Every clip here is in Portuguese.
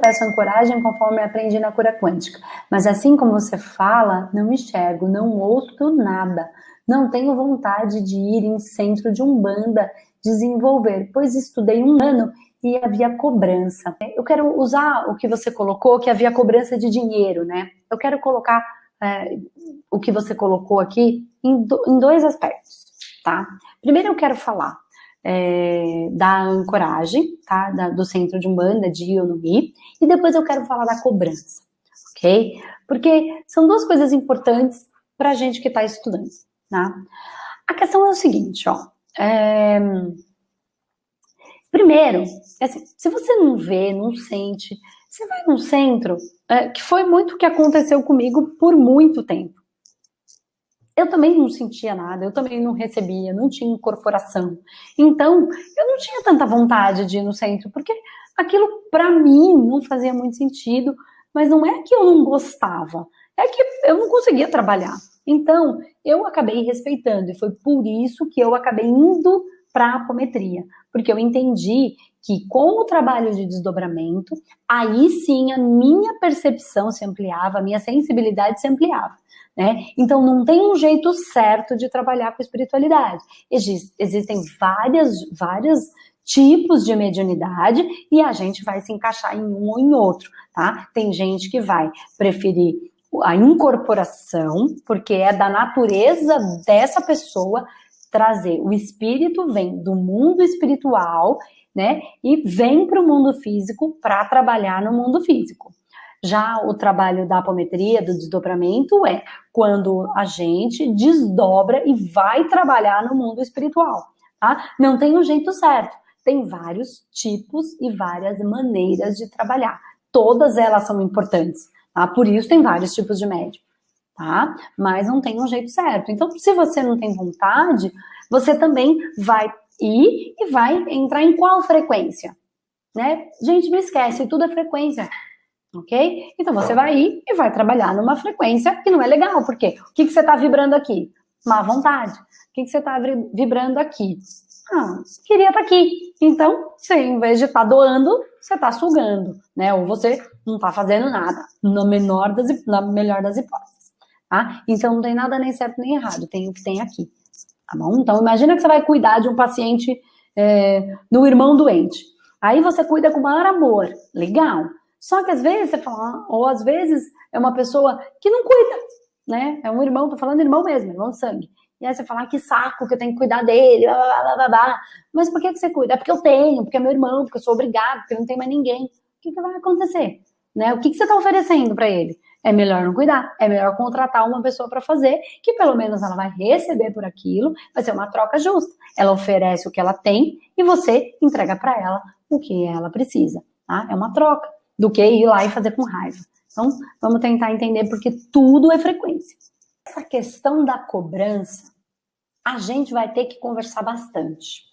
peço ancoragem conforme aprendi na cura quântica. Mas assim como você fala, não enxergo, não ouço nada. Não tenho vontade de ir em centro de Umbanda desenvolver, pois estudei 1 ano e havia cobrança. Eu quero usar o que você colocou, que havia cobrança de dinheiro, né? Eu quero colocar o que você colocou aqui em 2 aspectos, tá? Primeiro eu quero falar da ancoragem, tá? Do centro de Umbanda, de Ionubi, e depois eu quero falar da cobrança, ok? Porque são 2 coisas importantes pra gente que tá estudando, tá? A questão é o seguinte, ó. Primeiro, assim, se você não vê, não sente, você vai num centro, que foi muito o que aconteceu comigo por muito tempo. Eu também não sentia nada, eu também não recebia, não tinha incorporação. Então, eu não tinha tanta vontade de ir no centro, porque aquilo pra mim não fazia muito sentido, mas não é que eu não gostava, é que eu não conseguia trabalhar. Então, eu acabei respeitando, e foi por isso que eu acabei indo para a apometria, porque eu entendi que com o trabalho de desdobramento, aí sim a minha percepção se ampliava, a minha sensibilidade se ampliava, né? Então não tem um jeito certo de trabalhar com espiritualidade. Existem vários tipos de mediunidade e a gente vai se encaixar em um ou em outro, tá? Tem gente que vai preferir a incorporação, porque é da natureza dessa pessoa trazer. O espírito vem do mundo espiritual, né, e vem para o mundo físico para trabalhar no mundo físico. Já o trabalho da apometria, do desdobramento, é quando a gente desdobra e vai trabalhar no mundo espiritual, tá? Não tem um jeito certo, tem vários tipos e várias maneiras de trabalhar. Todas elas são importantes, tá? Por isso tem vários tipos de médium. Tá? Mas não tem um jeito certo. Então, se você não tem vontade, você também vai ir e vai entrar em qual frequência? Né? Gente, não esquece, tudo é frequência, ok? Então, você vai ir e vai trabalhar numa frequência que não é legal, porque o que você está vibrando aqui? Má vontade. O que você está vibrando aqui? Queria estar aqui. Então, você, em vez de estar doando, você está sugando, né? Ou você não está fazendo nada, na melhor das hipóteses. Tá? Então não tem nada nem certo nem errado, tem o que tem aqui, tá bom? Então imagina que você vai cuidar de um paciente, do irmão doente, aí você cuida com o maior amor, legal, só que às vezes você fala, ou às vezes é uma pessoa que não cuida, né? É um irmão, tô falando irmão mesmo, irmão de sangue, e aí você fala, que saco que eu tenho que cuidar dele, blá, blá, blá, blá. Mas por que você cuida? É porque eu tenho, porque é meu irmão, porque eu sou obrigado, porque não tem mais ninguém. O que vai acontecer? Né? O que você está oferecendo para ele? É melhor não cuidar, é melhor contratar uma pessoa para fazer, que pelo menos ela vai receber por aquilo, vai ser uma troca justa. Ela oferece o que ela tem e você entrega para ela o que ela precisa. Tá? É uma troca, do que ir lá e fazer com raiva. Então, vamos tentar entender, porque tudo é frequência. Essa questão da cobrança, a gente vai ter que conversar bastante,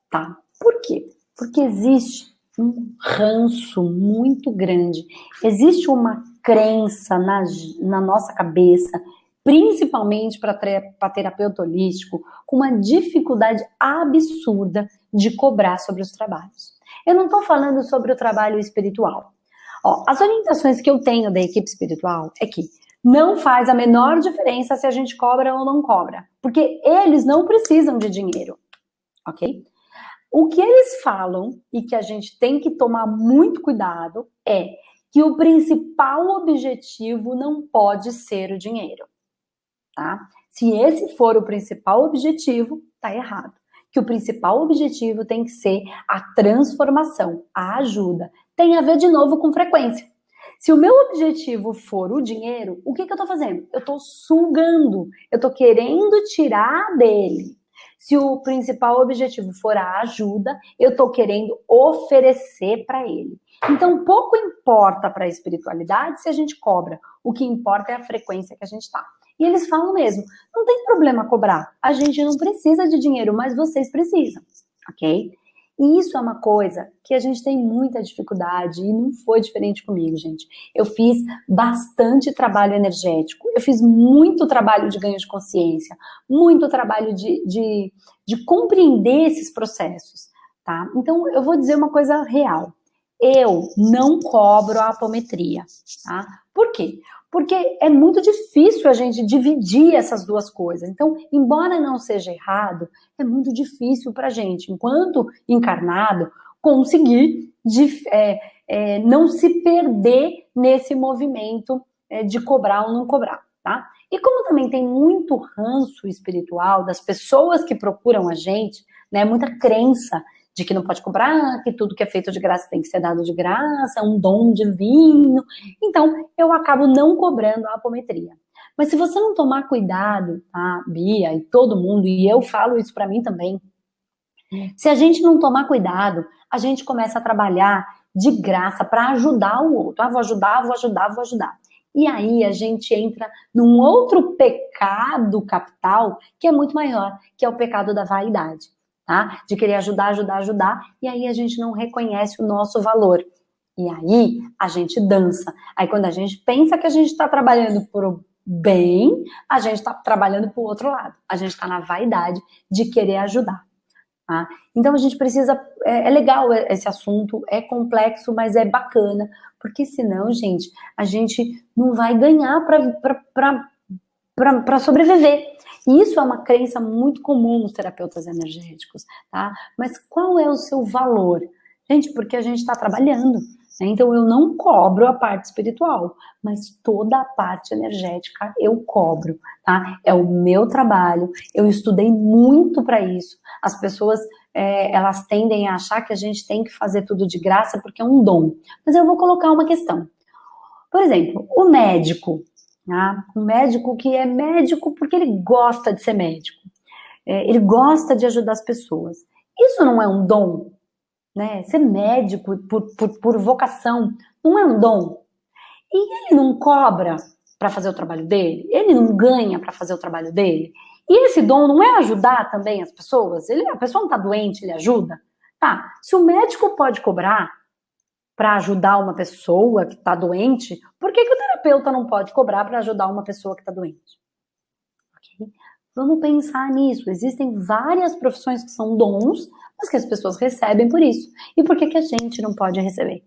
tá? Por quê? Porque existe um ranço muito grande, existe uma crença na nossa cabeça, principalmente para terapeuta holístico, com uma dificuldade absurda de cobrar sobre os trabalhos. Eu não estou falando sobre o trabalho espiritual. Ó, as orientações que eu tenho da equipe espiritual é que não faz a menor diferença se a gente cobra ou não cobra, porque eles não precisam de dinheiro, ok? O que eles falam, e que a gente tem que tomar muito cuidado, é que o principal objetivo não pode ser o dinheiro, tá? Se esse for o principal objetivo, tá errado. Que o principal objetivo tem que ser a transformação, a ajuda. Tem a ver de novo com frequência. Se o meu objetivo for o dinheiro, o que eu tô fazendo? Eu tô sugando, eu tô querendo tirar dele. Se o principal objetivo for a ajuda, eu estou querendo oferecer para ele. Então, pouco importa para a espiritualidade se a gente cobra. O que importa é a frequência que a gente está. E eles falam mesmo, não tem problema cobrar. A gente não precisa de dinheiro, mas vocês precisam, ok? E isso é uma coisa que a gente tem muita dificuldade e não foi diferente comigo, gente. Eu fiz bastante trabalho energético, eu fiz muito trabalho de ganho de consciência, muito trabalho de compreender esses processos, tá? Então, eu vou dizer uma coisa real. Eu não cobro a apometria, tá? Por quê? Porque é muito difícil a gente dividir essas duas coisas. Então, embora não seja errado, é muito difícil para a gente, enquanto encarnado, conseguir não se perder nesse movimento de cobrar ou não cobrar, tá? E como também tem muito ranço espiritual das pessoas que procuram a gente, né, muita crença de que não pode cobrar, que tudo que é feito de graça tem que ser dado de graça, um dom divino. Então, eu acabo não cobrando a apometria. Mas se você não tomar cuidado, tá, Bia e todo mundo, e eu falo isso para mim também, se a gente não tomar cuidado, a gente começa a trabalhar de graça para ajudar o outro. Ah, vou ajudar, vou ajudar, vou ajudar. E aí a gente entra num outro pecado capital que é muito maior, que é o pecado da vaidade. Tá? De querer ajudar, ajudar, ajudar, e aí a gente não reconhece o nosso valor. E aí a gente dança. Aí quando a gente pensa que a gente está trabalhando por bem, a gente está trabalhando para o outro lado. A gente está na vaidade de querer ajudar. Tá? Então a gente precisa, é legal esse assunto, é complexo, mas é bacana, porque senão, gente, a gente não vai ganhar para sobreviver. E isso é uma crença muito comum nos terapeutas energéticos, tá? Mas qual é o seu valor? Gente, porque a gente está trabalhando, né? Então eu não cobro a parte espiritual, mas toda a parte energética eu cobro, tá? É o meu trabalho, eu estudei muito para isso. As pessoas, elas tendem a achar que a gente tem que fazer tudo de graça porque é um dom. Mas eu vou colocar uma questão. Por exemplo, o médico, um médico que é médico porque ele gosta de ser médico, ele gosta de ajudar as pessoas. Isso não é um dom, né? Ser médico por vocação não é um dom. E ele não cobra para fazer o trabalho dele, ele não ganha para fazer o trabalho dele. E esse dom não é ajudar também as pessoas? A pessoa não está doente, ele ajuda? Tá, se o médico pode cobrar para ajudar uma pessoa que está doente, por que o terapeuta não pode cobrar para ajudar uma pessoa que está doente? Okay? Vamos pensar nisso. Existem várias profissões que são dons, mas que as pessoas recebem por isso. E por que a gente não pode receber?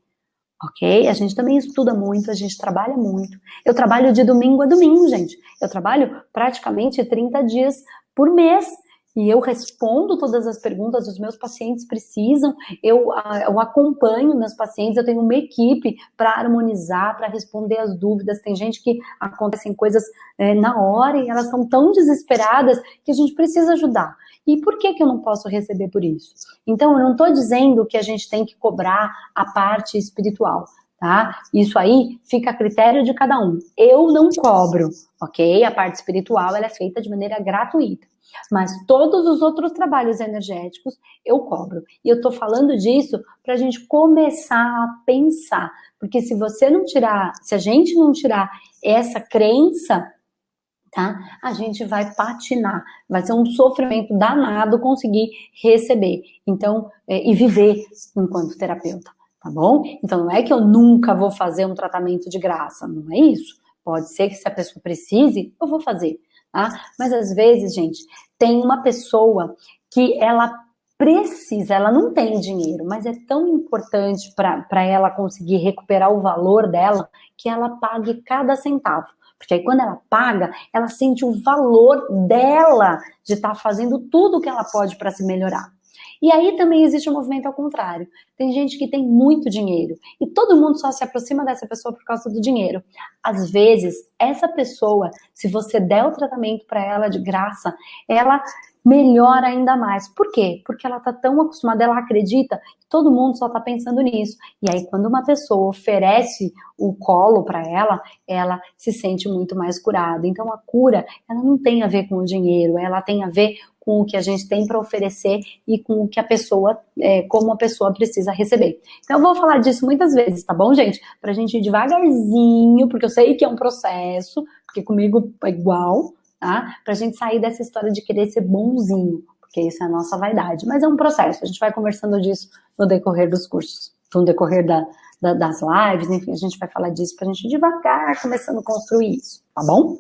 Ok? A gente também estuda muito, a gente trabalha muito. Eu trabalho de domingo a domingo, gente. Eu trabalho praticamente 30 dias por mês. E eu respondo todas as perguntas dos meus pacientes precisam, eu acompanho meus pacientes, eu tenho uma equipe para harmonizar, para responder as dúvidas. Tem gente que acontecem coisas na hora e elas estão tão desesperadas que a gente precisa ajudar. E por que eu não posso receber por isso? Então, eu não estou dizendo que a gente tem que cobrar a parte espiritual, tá? Isso aí fica a critério de cada um. Eu não cobro, ok? A parte espiritual, ela é feita de maneira gratuita. Mas todos os outros trabalhos energéticos eu cobro. E eu tô falando disso para a gente começar a pensar. Porque se a gente não tirar essa crença, tá? A gente vai patinar. Vai ser um sofrimento danado conseguir receber. Então, e viver enquanto terapeuta, tá bom? Então não é que eu nunca vou fazer um tratamento de graça, não é isso. Pode ser que se a pessoa precise, eu vou fazer. Tá? Mas às vezes, gente, tem uma pessoa que ela precisa, ela não tem dinheiro, mas é tão importante para ela conseguir recuperar o valor dela que ela pague cada centavo. Porque aí quando ela paga, ela sente o valor dela de estar fazendo tudo o que ela pode para se melhorar. E aí também existe um movimento ao contrário. Tem gente que tem muito dinheiro e todo mundo só se aproxima dessa pessoa por causa do dinheiro. Às vezes, essa pessoa, se você der o tratamento para ela de graça, ela melhora ainda mais. Por quê? Porque ela está tão acostumada, ela acredita que todo mundo só está pensando nisso. E aí, quando uma pessoa oferece o colo para ela, ela se sente muito mais curada. Então, a cura, ela não tem a ver com o dinheiro, ela tem a ver com o que a gente tem para oferecer e com o que a pessoa, como a pessoa precisa receber. Então eu vou falar disso muitas vezes, tá bom, gente? Pra gente ir devagarzinho, porque eu sei que é um processo, porque comigo é igual, tá? Pra gente sair dessa história de querer ser bonzinho, porque isso é a nossa vaidade. Mas é um processo, a gente vai conversando disso no decorrer dos cursos, no decorrer das lives, enfim, a gente vai falar disso pra gente ir devagar, começando a construir isso, tá bom?